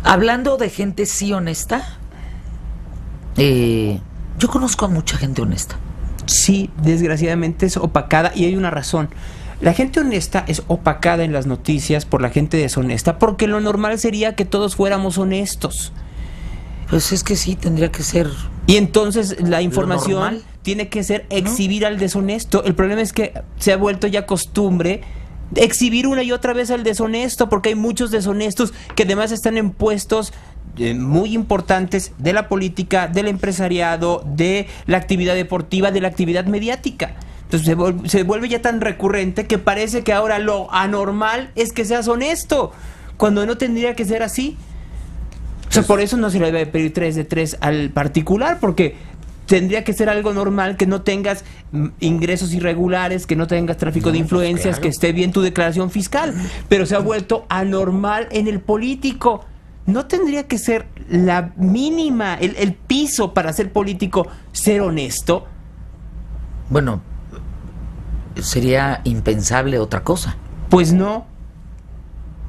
Hablando de gente sí honesta, yo conozco a mucha gente honesta. Sí, desgraciadamente es opacada y hay una razón. La gente honesta es opacada en las noticias por la gente deshonesta, porque lo normal sería que todos fuéramos honestos. Pues es que sí, tendría que ser. Y entonces la información tiene que ser ¿no? exhibir al deshonesto. El problema es que se ha vuelto ya costumbre exhibir una y otra vez al deshonesto, porque hay muchos deshonestos que además están en puestos muy importantes de la política, del empresariado, de la actividad deportiva, de la actividad mediática. Entonces se vuelve ya tan recurrente que parece que ahora lo anormal es que seas honesto, cuando no tendría que ser así. O sea, por eso no se le debe pedir 3 de 3 al particular, porque tendría que ser algo normal, que no tengas ingresos irregulares, que no tengas tráfico de influencias, pues claro, que esté bien tu declaración fiscal, pero se ha vuelto anormal en el político. ¿No tendría que ser la mínima, el piso para ser político, ser honesto? Bueno, sería impensable otra cosa. Pues no.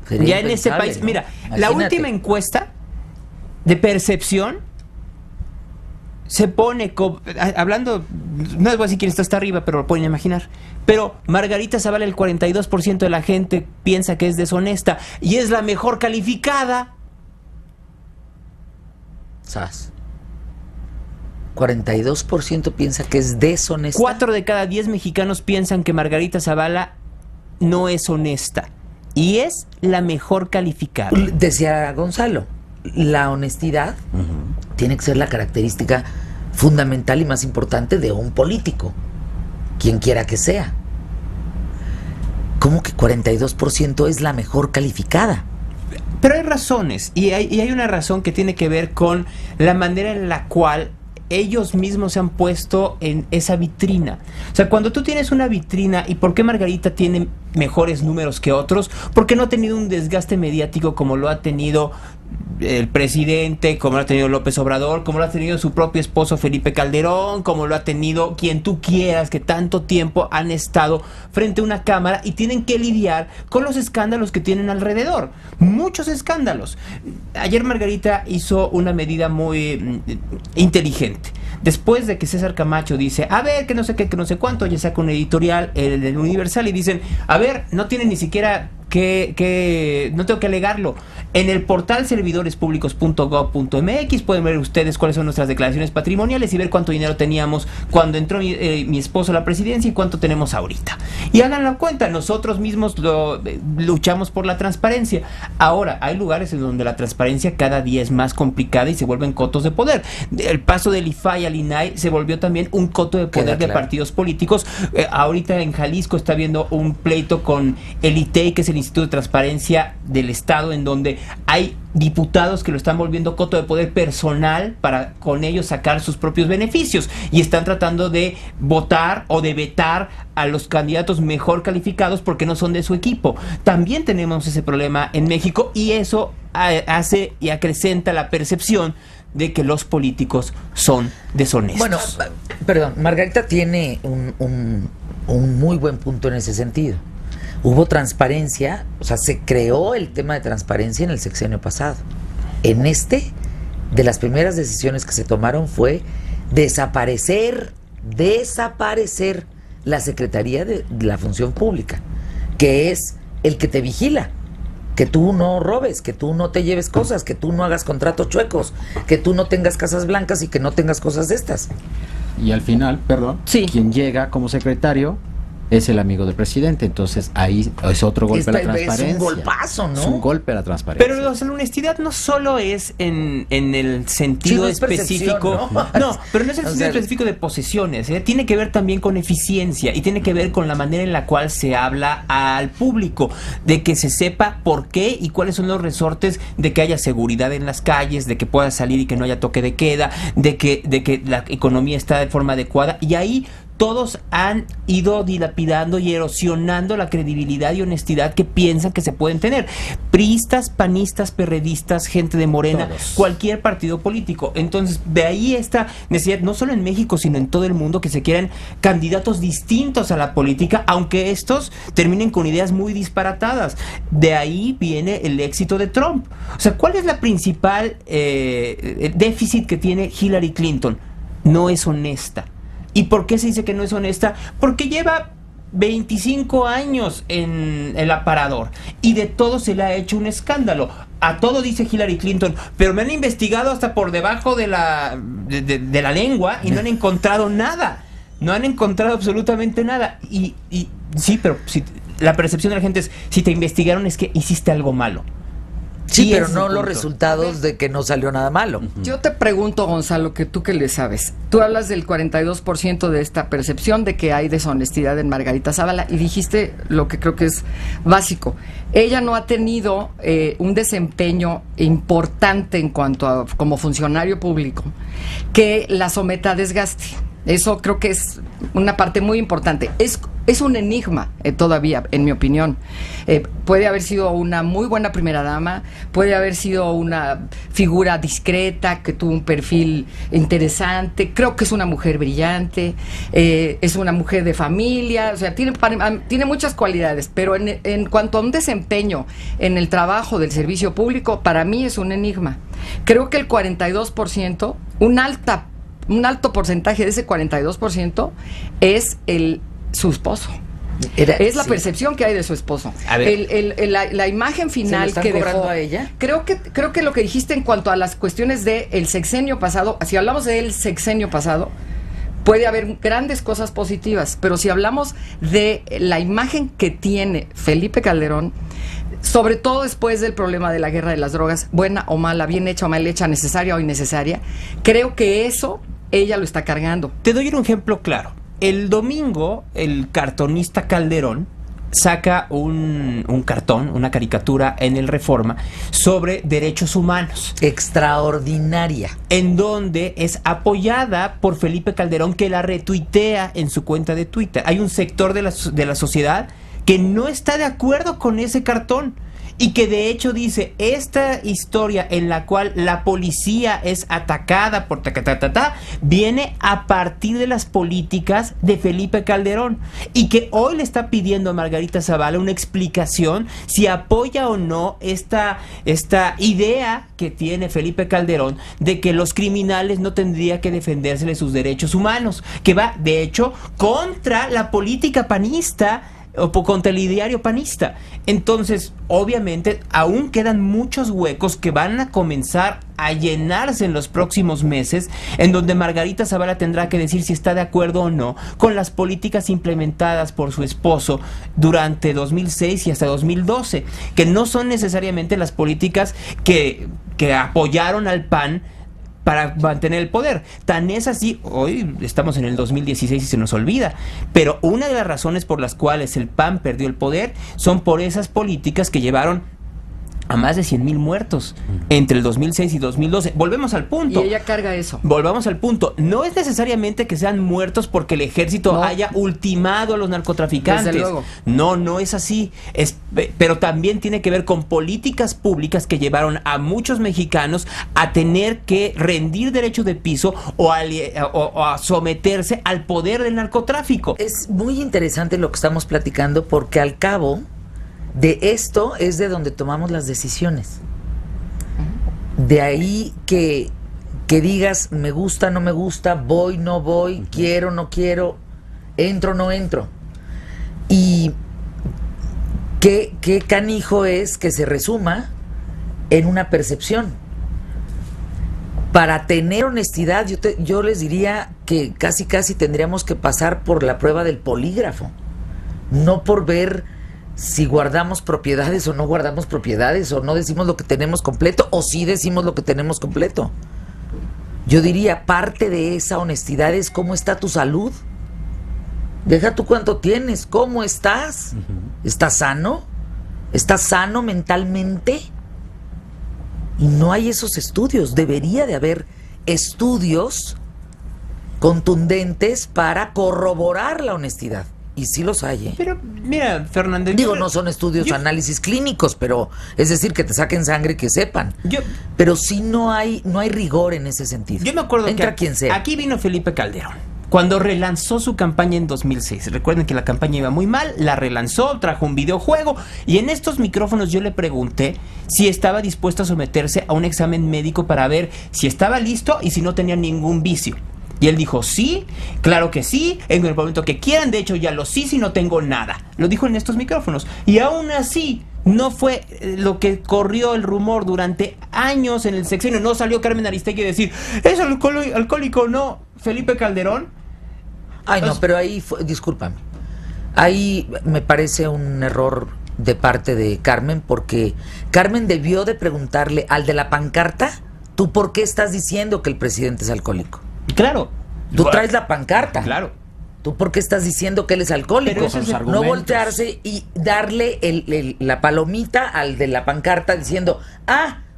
Sería ya en este país, ¿no? Mira, imagínate, la última encuesta de percepción se pone, hablando, no les voy a decir quién está hasta arriba, pero lo pueden imaginar, pero Margarita Zavala, el 42% de la gente piensa que es deshonesta y es la mejor calificada. ¿Sabes? 42% piensa que es deshonesta. 4 de cada 10 mexicanos piensan que Margarita Zavala no es honesta y es la mejor calificada. Decía Gonzalo, la honestidad tiene que ser la característica fundamental y más importante de un político, quien quiera que sea. ¿Cómo que 42% es la mejor calificada? Pero hay razones, y hay una razón que tiene que ver con la manera en la cual ellos mismos se han puesto en esa vitrina. O sea, cuando tú tienes una vitrina, ¿y por qué Margarita tiene mejores números que otros? Porque no ha tenido un desgaste mediático como lo ha tenido el presidente, como lo ha tenido López Obrador, como lo ha tenido su propio esposo Felipe Calderón, como lo ha tenido quien tú quieras, que tanto tiempo han estado frente a una cámara y tienen que lidiar con los escándalos que tienen alrededor. Muchos escándalos. Ayer Margarita hizo una medida muy inteligente. Después de que César Camacho dice, a ver, que no sé qué, que no sé cuánto, ya saca un editorial, el Universal, y dicen, a ver, no tiene ni siquiera que no tengo que alegarlo. En el portal servidorespublicos.gov.mx pueden ver ustedes cuáles son nuestras declaraciones patrimoniales y ver cuánto dinero teníamos cuando entró mi esposo a la presidencia y cuánto tenemos ahorita. Y hagan la cuenta, nosotros mismos luchamos por la transparencia. Ahora, hay lugares en donde la transparencia cada día es más complicada y se vuelven cotos de poder. El paso del IFAI al INAI se volvió también un coto de poder de partidos políticos. Ahorita en Jalisco está habiendo un pleito con el ITEI, que es el Instituto de Transparencia del Estado, en donde hay diputados que lo están volviendo coto de poder personal para con ellos sacar sus propios beneficios y están tratando de votar o de vetar a los candidatos mejor calificados porque no son de su equipo. También tenemos ese problema en México y eso hace y acrecenta la percepción de que los políticos son deshonestos. Bueno, perdón, Margarita tiene un muy buen punto en ese sentido. Hubo transparencia, o sea, se creó el tema de transparencia en el sexenio pasado. En de las primeras decisiones que se tomaron fue desaparecer la Secretaría de la Función Pública, que es el que te vigila, que tú no robes, que tú no te lleves cosas, que tú no hagas contratos chuecos, que tú no tengas casas blancas y que no tengas cosas de estas. Y al final, perdón, sí, quien llega como secretario es el amigo del presidente, entonces ahí es otro golpe a la transparencia. Es un golpazo, ¿no? Es un golpe a la transparencia. Pero la honestidad no solo es en el sentido específico, ¿no? Pero no es el sentido específico de posesiones, tiene que ver también con eficiencia y tiene que ver con la manera en la cual se habla al público, de que se sepa por qué y cuáles son los resortes de que haya seguridad en las calles, de que pueda salir y que no haya toque de queda, de que la economía está de forma adecuada, y ahí todos han ido dilapidando y erosionando la credibilidad y honestidad que piensan que se pueden tener. Priistas, panistas, perredistas, gente de Morena, todos. Cualquier partido político. Entonces, de ahí esta necesidad, no solo en México, sino en todo el mundo, que se quieran candidatos distintos a la política, aunque estos terminen con ideas muy disparatadas. De ahí viene el éxito de Trump. O sea, ¿cuál es la principal déficit que tiene Hillary Clinton? No es honesta. ¿Y por qué se dice que no es honesta? Porque lleva 25 años en el aparador y de todo se le ha hecho un escándalo. A todo dice Hillary Clinton, pero me han investigado hasta por debajo de la lengua y no han encontrado nada. No han encontrado absolutamente nada. Y sí, pero si, la percepción de la gente es, si te investigaron es que hiciste algo malo. Sí, pero ese no punto. los resultados de que no salió nada malo. Yo te pregunto, Gonzalo, que tú que le sabes. Tú hablas del 42% de esta percepción de que hay deshonestidad en Margarita Zavala y dijiste lo que creo que es básico. Ella no ha tenido un desempeño importante en cuanto a como funcionario público que la someta a desgaste. Eso creo que es una parte muy importante. Es un enigma todavía, en mi opinión. Puede haber sido una muy buena primera dama, puede haber sido una figura discreta, que tuvo un perfil interesante. Creo que es una mujer brillante, es una mujer de familia, o sea, tiene muchas cualidades, pero en cuanto a un desempeño en el trabajo del servicio público, para mí es un enigma. Creo que el 42%, un alto porcentaje de ese 42% es su esposo. Es la percepción que hay de su esposo. A ver. La imagen final ¿Se lo están que cobrando dejó a ella? Creo que lo que dijiste en cuanto a las cuestiones del sexenio pasado, si hablamos del sexenio pasado, puede haber grandes cosas positivas, pero si hablamos de la imagen que tiene Felipe Calderón, sobre todo después del problema de la guerra de las drogas, buena o mala, bien hecha o mal hecha, necesaria o innecesaria, creo que eso ella lo está cargando. Te doy un ejemplo claro. El domingo, el cartonista Calderón saca un cartón, una caricatura en el Reforma sobre derechos humanos. Extraordinaria. En donde es apoyada por Felipe Calderón, que la retuitea en su cuenta de Twitter. Hay un sector de la sociedad que no está de acuerdo con ese cartón. Y que de hecho dice, esta historia en la cual la policía es atacada por viene a partir de las políticas de Felipe Calderón. Y que hoy le está pidiendo a Margarita Zavala una explicación si apoya o no esta idea que tiene Felipe Calderón de que los criminales no tendrían que defenderse de sus derechos humanos. Que va, de hecho, contra la política panista o contra el ideario panista. Entonces, obviamente, aún quedan muchos huecos que van a comenzar a llenarse en los próximos meses, en donde Margarita Zavala tendrá que decir si está de acuerdo o no con las políticas implementadas por su esposo durante 2006 y hasta 2012, que no son necesariamente las políticas que apoyaron al PAN para mantener el poder. Tan es así, hoy estamos en el 2016 y se nos olvida, pero una de las razones por las cuales el PAN perdió el poder son por esas políticas que llevaron a más de 100,000 muertos entre el 2006 y 2012. Volvemos al punto. Y ella carga eso. Volvamos al punto. No es necesariamente que sean muertos porque el ejército haya ultimado a los narcotraficantes. Desde luego. No es así. Pero también tiene que ver con políticas públicas que llevaron a muchos mexicanos a tener que rendir derechos de piso o a someterse al poder del narcotráfico. Es muy interesante lo que estamos platicando porque al cabo de esto es de donde tomamos las decisiones. De ahí que digas me gusta, no me gusta, voy, no voy, quiero, no quiero, entro, no entro. Y qué canijo es que se resuma en una percepción. Para tener honestidad, yo les diría que casi tendríamos que pasar por la prueba del polígrafo, no por ver si guardamos propiedades o no guardamos propiedades, o no decimos lo que tenemos completo, o sí decimos lo que tenemos completo. Yo diría, parte de esa honestidad es cómo está tu salud. Deja tú cuánto tienes, cómo estás. ¿Estás sano? ¿Estás sano mentalmente? Y no hay esos estudios. Debería de haber estudios contundentes para corroborar la honestidad. Y sí los hay, ¿eh? Pero, mira, Fernando... Digo, no son estudios, análisis clínicos, pero es decir, que te saquen sangre y que sepan. Pero sí no hay rigor en ese sentido. Yo me acuerdo Entra que quien sea. Aquí vino Felipe Calderón. Cuando relanzó su campaña en 2006, recuerden que la campaña iba muy mal, la relanzó, trajo un videojuego y en estos micrófonos yo le pregunté si estaba dispuesto a someterse a un examen médico para ver si estaba listo y si no tenía ningún vicio. Y él dijo, sí, claro que sí, en el momento que quieran, de hecho ya lo sí, si no tengo nada. Lo dijo en estos micrófonos. Y aún así, no fue lo que corrió el rumor durante años en el sexenio. No salió Carmen Aristegui a decir, es alcohólico, no, Felipe Calderón. Ay, no, pero ahí, discúlpame, ahí me parece un error de parte de Carmen, porque Carmen debió de preguntarle al de la pancarta, ¿tú por qué estás diciendo que el presidente es alcohólico? Claro. Tú traes la pancarta. Claro. ¿Tú por qué estás diciendo que él es alcohólico? No voltearse y darle la palomita al de la pancarta diciendo,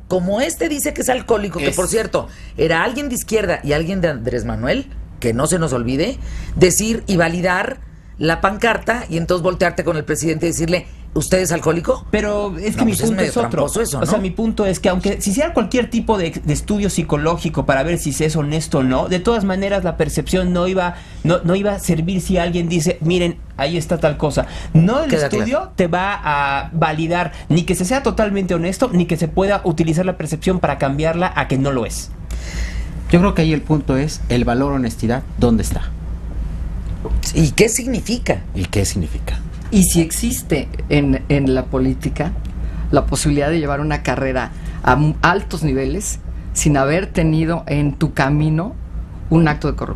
como este dice que es alcohólico, que por cierto, era alguien de izquierda y alguien de Andrés Manuel, que no se nos olvide, decir y validar la pancarta y entonces voltearte con el presidente y decirle, ¿usted es alcohólico? Pero es que mi punto es otro. Eso, ¿no? O sea, mi punto es que aunque si hiciera cualquier tipo de estudio psicológico para ver si se es honesto o no, de todas maneras la percepción no iba a servir si alguien dice, miren, ahí está tal cosa. No el estudio te va a validar ni que se sea totalmente honesto, ni que se pueda utilizar la percepción para cambiarla a que no lo es. Yo creo que ahí el punto es el valor honestidad, ¿dónde está? ¿Y qué significa? ¿Y qué significa? Y si existe en la política la posibilidad de llevar una carrera a altos niveles sin haber tenido en tu camino un acto de corrupción.